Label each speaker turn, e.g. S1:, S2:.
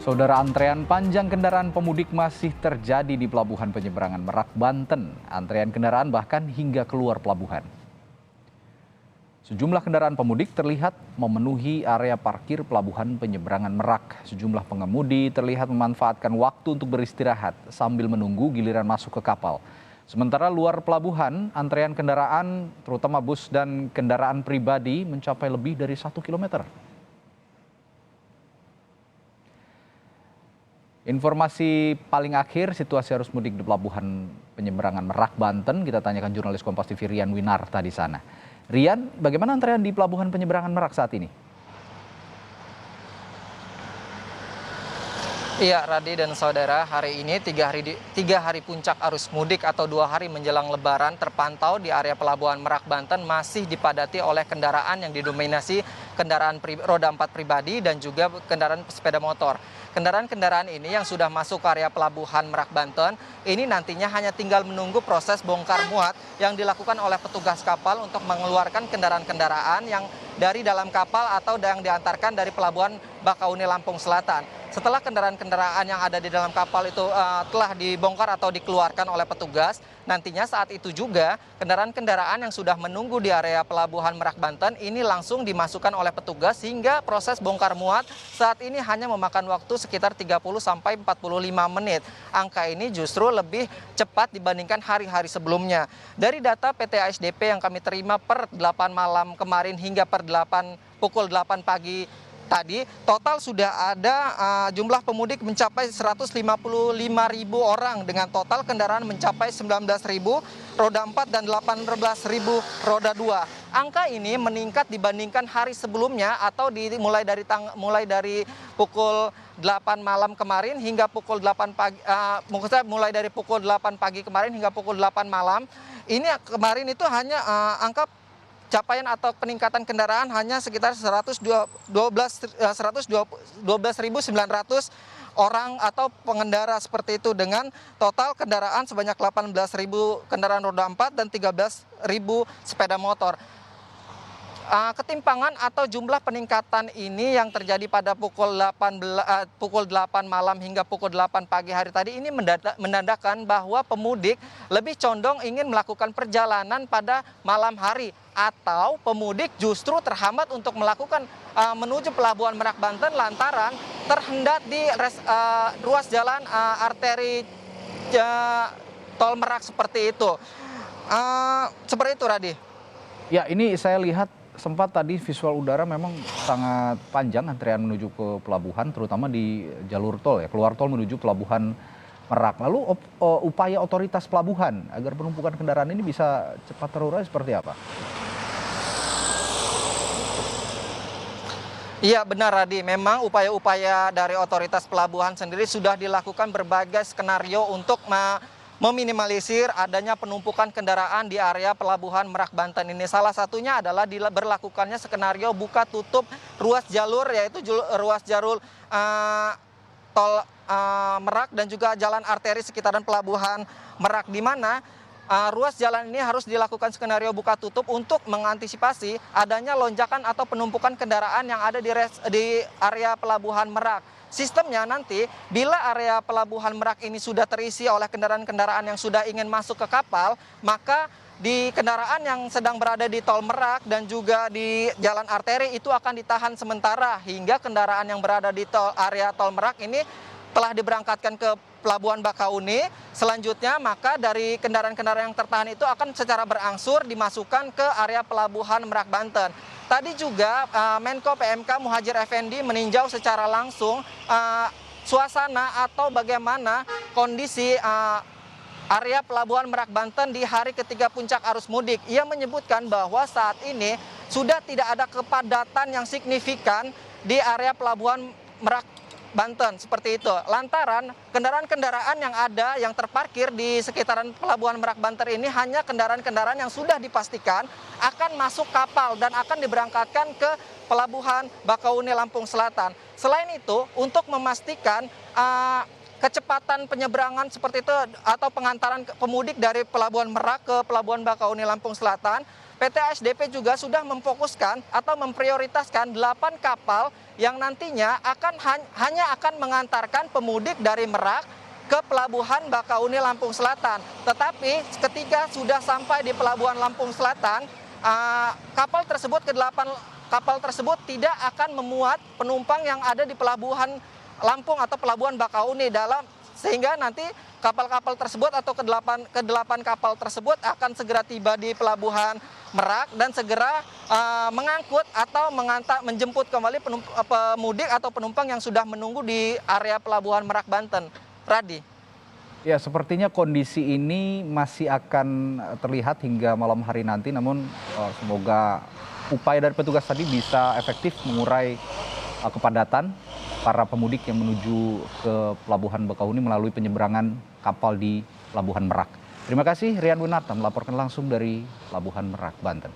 S1: Saudara, antrean panjang kendaraan pemudik masih terjadi di Pelabuhan Penyeberangan Merak, Banten. Antrean kendaraan bahkan hingga keluar pelabuhan. Sejumlah kendaraan pemudik terlihat memenuhi area parkir Pelabuhan Penyeberangan Merak. Sejumlah pengemudi terlihat memanfaatkan waktu untuk beristirahat sambil menunggu giliran masuk ke kapal. Sementara luar pelabuhan, antrean kendaraan terutama bus dan kendaraan pribadi mencapai lebih dari 1 kilometer. Informasi paling akhir situasi arus mudik di Pelabuhan Penyeberangan Merak, Banten, kita tanyakan jurnalis Kompas TV Rian Winarta di sana. Rian, bagaimana antrean di Pelabuhan Penyeberangan Merak saat ini?
S2: Iya, Radi dan saudara, hari ini tiga hari puncak arus mudik atau 2 hari menjelang Lebaran terpantau di area Pelabuhan Merak, Banten masih dipadati oleh kendaraan yang didominasi kendaraan roda 4 pribadi dan juga kendaraan sepeda motor. Kendaraan-kendaraan ini yang sudah masuk ke area Pelabuhan Merak, Banten, ini nantinya hanya tinggal menunggu proses bongkar muat yang dilakukan oleh petugas kapal untuk mengeluarkan kendaraan-kendaraan yang dari dalam kapal atau yang diantarkan dari Pelabuhan Bakauni, Lampung Selatan. Setelah kendaraan-kendaraan yang ada di dalam kapal itu telah dibongkar atau dikeluarkan oleh petugas, nantinya saat itu juga kendaraan-kendaraan yang sudah menunggu di area Pelabuhan Merak, Banten ini langsung dimasukkan oleh petugas hingga proses bongkar muat saat ini hanya memakan waktu sekitar 30 sampai 45 menit. Angka ini justru lebih cepat dibandingkan hari-hari sebelumnya. Dari data PT ASDP yang kami terima per 8 malam kemarin hingga pukul 8 pagi tadi, total sudah ada jumlah pemudik mencapai 155.000 orang dengan total kendaraan mencapai 19.000 roda 4 dan 18.000 roda 2. Angka ini meningkat dibandingkan hari sebelumnya atau mulai dari pukul 8 malam kemarin hingga pukul 8 pagi, mulai dari pukul 8 pagi kemarin hingga pukul 8 malam. Ini kemarin itu hanya angka capaian atau peningkatan kendaraan hanya sekitar 112.900 orang atau pengendara seperti itu dengan total kendaraan sebanyak 18.000 kendaraan roda 4 dan 13.000 sepeda motor. Ketimpangan atau jumlah peningkatan ini yang terjadi pada pukul 8 malam hingga pukul 8 pagi hari tadi ini menandakan bahwa pemudik lebih condong ingin melakukan perjalanan pada malam hari atau pemudik justru terhambat untuk melakukan menuju Pelabuhan Merak, Banten lantaran terhendat di ruas jalan arteri Tol Merak seperti itu. Seperti itu, Radi.
S1: Ya, ini saya lihat sempat tadi visual udara memang sangat panjang antrean menuju ke pelabuhan, terutama di jalur tol ya, keluar tol menuju Pelabuhan Merak. Lalu upaya otoritas pelabuhan agar penumpukan kendaraan ini bisa cepat terurai seperti apa?
S2: Iya benar, Radi. Memang upaya-upaya dari otoritas pelabuhan sendiri sudah dilakukan berbagai skenario untuk meminimalisir adanya penumpukan kendaraan di area Pelabuhan Merak, Banten ini. Salah satunya adalah berlakukannya skenario buka tutup ruas jalur, yaitu ruas jalur tol Merak dan juga jalan arteri sekitaran Pelabuhan Merak, di mana ruas jalan ini harus dilakukan skenario buka tutup untuk mengantisipasi adanya lonjakan atau penumpukan kendaraan yang ada di area Pelabuhan Merak. Sistemnya nanti bila area Pelabuhan Merak ini sudah terisi oleh kendaraan-kendaraan yang sudah ingin masuk ke kapal, maka di kendaraan yang sedang berada di Tol Merak dan juga di jalan arteri itu akan ditahan sementara hingga kendaraan yang berada di area Tol Merak ini telah diberangkatkan ke Pelabuhan Bakauni. Selanjutnya maka dari kendaraan-kendaraan yang tertahan itu akan secara berangsur dimasukkan ke area Pelabuhan Merak, Banten. Tadi juga Menko PMK Muhadjir Effendi meninjau secara langsung suasana atau bagaimana kondisi area Pelabuhan Merak, Banten di hari ketiga puncak arus mudik. Ia menyebutkan bahwa saat ini sudah tidak ada kepadatan yang signifikan di area Pelabuhan Merak, Banten seperti itu. Lantaran kendaraan-kendaraan yang ada yang terparkir di sekitaran Pelabuhan Merak, Banten ini hanya kendaraan-kendaraan yang sudah dipastikan akan masuk kapal dan akan diberangkatkan ke Pelabuhan Bakauni, Lampung Selatan. Selain itu, untuk memastikan kecepatan penyeberangan seperti itu atau pengantaran pemudik dari Pelabuhan Merak ke Pelabuhan Bakauni, Lampung Selatan, PT ASDP juga sudah memfokuskan atau memprioritaskan 8 kapal yang nantinya hanya akan mengantarkan pemudik dari Merak ke Pelabuhan Bakauni Lampung Selatan. Tetapi ketika sudah sampai di Pelabuhan Lampung Selatan, kapal tersebut tidak akan memuat penumpang yang ada di Pelabuhan Lampung atau Pelabuhan Bakauni sehingga nanti kapal-kapal tersebut atau ke-8 kapal tersebut akan segera tiba di Pelabuhan Merak dan segera mengangkut atau menjemput kembali pemudik atau penumpang yang sudah menunggu di area Pelabuhan Merak Banten. Radi.
S1: Ya, sepertinya kondisi ini masih akan terlihat hingga malam hari nanti, namun semoga upaya dari petugas tadi bisa efektif mengurai kepadatan para pemudik yang menuju ke Pelabuhan Bakauni melalui penyeberangan kapal di Pelabuhan Merak. Terima kasih Rian Winarta melaporkan langsung dari Pelabuhan Merak, Banten.